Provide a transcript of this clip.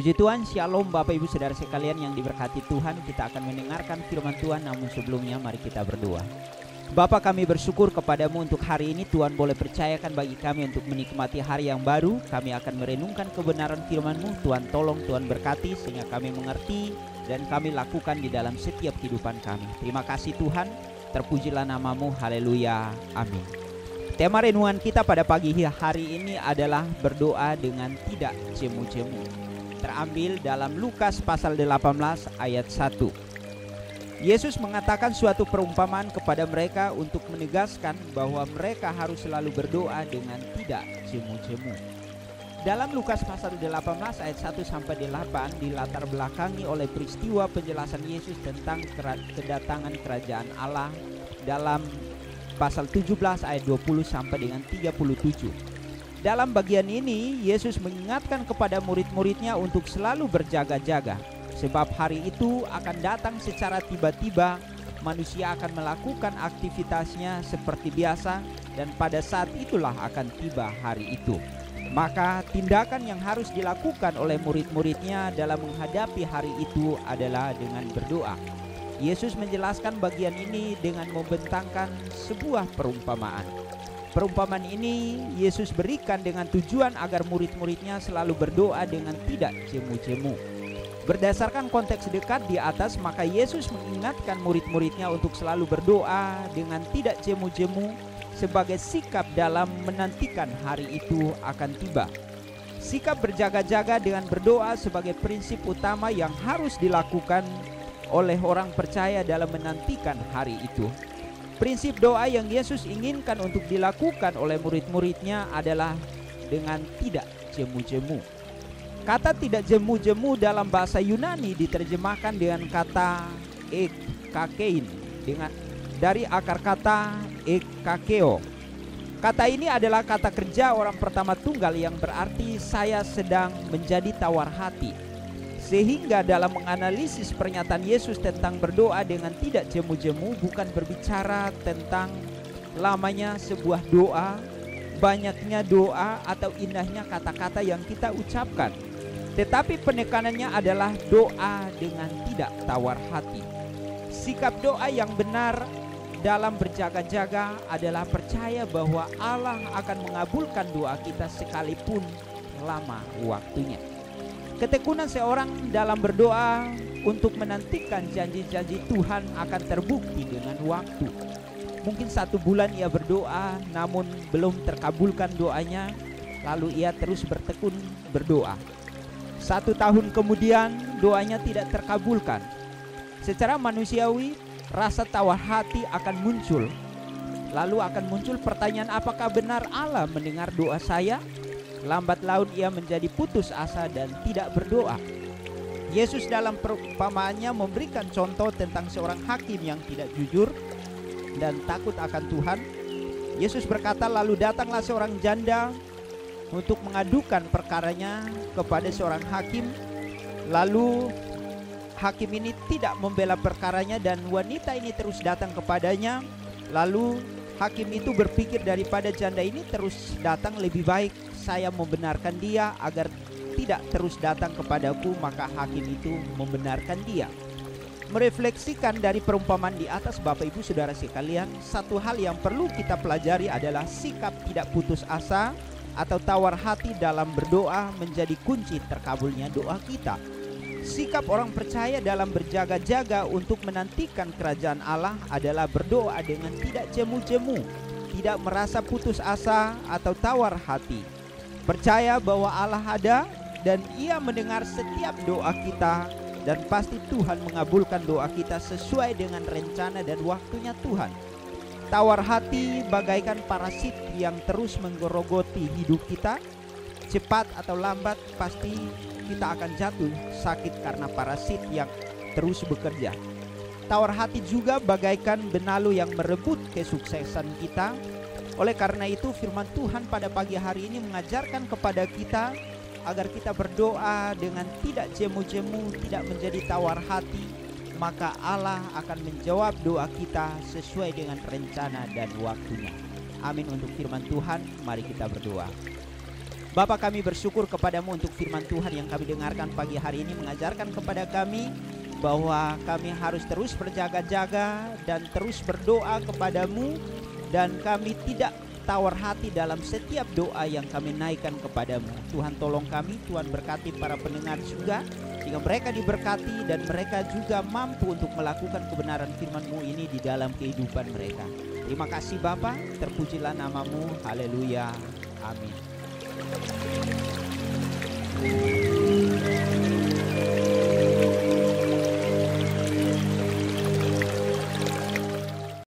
Puji Tuhan, Shalom Bapak Ibu Saudara sekalian yang diberkati Tuhan. Kita akan mendengarkan firman Tuhan, namun sebelumnya mari kita berdoa. Bapa, kami bersyukur kepadamu untuk hari ini. Tuhan boleh percayakan bagi kami untuk menikmati hari yang baru. Kami akan merenungkan kebenaran firman-Mu. Tuhan tolong, Tuhan berkati sehingga kami mengerti dan kami lakukan di dalam setiap kehidupan kami. Terima kasih Tuhan, terpujilah nama-Mu, haleluya, amin. Tema renungan kita pada pagi hari ini adalah berdoa dengan tidak jemu-jemu. Terambil dalam Lukas pasal 18 ayat 1. Yesus mengatakan suatu perumpamaan kepada mereka untuk menegaskan bahwa mereka harus selalu berdoa dengan tidak jemu-jemu. Dalam Lukas pasal 18 ayat 1 sampai 8 dilatar belakangi oleh peristiwa penjelasan Yesus tentang kedatangan kerajaan Allah dalam pasal 17 ayat 20 sampai dengan 37. Dalam bagian ini, Yesus mengingatkan kepada murid-muridnya untuk selalu berjaga-jaga. Sebab hari itu akan datang secara tiba-tiba, manusia akan melakukan aktivitasnya seperti biasa, dan pada saat itulah akan tiba hari itu. Maka tindakan yang harus dilakukan oleh murid-muridnya dalam menghadapi hari itu adalah dengan berdoa. Yesus menjelaskan bagian ini dengan membentangkan sebuah perumpamaan. Perumpamaan ini Yesus berikan dengan tujuan agar murid-muridnya selalu berdoa dengan tidak jemu-jemu. Berdasarkan konteks dekat di atas, maka Yesus mengingatkan murid-muridnya untuk selalu berdoa dengan tidak jemu-jemu sebagai sikap dalam menantikan hari itu akan tiba. Sikap berjaga-jaga dengan berdoa sebagai prinsip utama yang harus dilakukan oleh orang percaya dalam menantikan hari itu. Prinsip doa yang Yesus inginkan untuk dilakukan oleh murid-muridnya adalah dengan tidak jemu-jemu. Kata tidak jemu-jemu dalam bahasa Yunani diterjemahkan dengan kata ekkakein dari akar kata ekkakeo. Kata ini adalah kata kerja orang pertama tunggal yang berarti saya sedang menjadi tawar hati. Sehingga dalam menganalisis pernyataan Yesus tentang berdoa dengan tidak jemu-jemu bukan berbicara tentang lamanya sebuah doa, banyaknya doa, atau indahnya kata-kata yang kita ucapkan. Tetapi penekanannya adalah doa dengan tidak tawar hati. Sikap doa yang benar dalam berjaga-jaga adalah percaya bahwa Allah akan mengabulkan doa kita sekalipun lama waktunya. Ketekunan seorang dalam berdoa untuk menantikan janji-janji Tuhan akan terbukti dengan waktu. Mungkin 1 bulan ia berdoa namun belum terkabulkan doanya, lalu ia terus bertekun berdoa. 1 tahun kemudian doanya tidak terkabulkan. Secara manusiawi, rasa tawar hati akan muncul. Lalu akan muncul pertanyaan, apakah benar Allah mendengar doa saya? Lambat laun ia menjadi putus asa dan tidak berdoa. Yesus dalam perumpamaannya memberikan contoh tentang seorang hakim yang tidak jujur dan takut akan Tuhan. Yesus berkata, lalu datanglah seorang janda untuk mengadukan perkaranya kepada seorang hakim. Lalu hakim ini tidak membela perkaranya dan wanita ini terus datang kepadanya. Lalu hakim itu berpikir, daripada janda ini terus datang, lebih baik saya membenarkan dia agar tidak terus datang kepadaku. Maka hakim itu membenarkan dia. Merefleksikan dari perumpamaan di atas, Bapak Ibu Saudara sekalian, satu hal yang perlu kita pelajari adalah sikap tidak putus asa atau tawar hati dalam berdoa menjadi kunci terkabulnya doa kita. Sikap orang percaya dalam berjaga-jaga untuk menantikan kerajaan Allah adalah berdoa dengan tidak jemu-jemu, tidak merasa putus asa atau tawar hati. Percaya bahwa Allah ada dan Ia mendengar setiap doa kita, dan pasti Tuhan mengabulkan doa kita sesuai dengan rencana dan waktunya Tuhan. Tawar hati bagaikan parasit yang terus menggerogoti hidup kita. Cepat atau lambat pasti kita akan jatuh sakit karena parasit yang terus bekerja. Tawar hati juga bagaikan benalu yang merebut kesuksesan kita. Oleh karena itu firman Tuhan pada pagi hari ini mengajarkan kepada kita agar kita berdoa dengan tidak jemu-jemu, tidak menjadi tawar hati. Maka Allah akan menjawab doa kita sesuai dengan rencana dan waktunya. Amin untuk firman Tuhan. Mari kita berdoa. Bapa, kami bersyukur kepadamu untuk firman Tuhan yang kami dengarkan pagi hari ini, mengajarkan kepada kami bahwa kami harus terus berjaga-jaga dan terus berdoa kepadamu, dan kami tidak tawar hati dalam setiap doa yang kami naikkan kepadamu. Tuhan, tolong kami, Tuhan berkati para pendengar juga, sehingga mereka diberkati dan mereka juga mampu untuk melakukan kebenaran firman-Mu ini di dalam kehidupan mereka. Terima kasih Bapa, terpujilah namamu, haleluya, amin.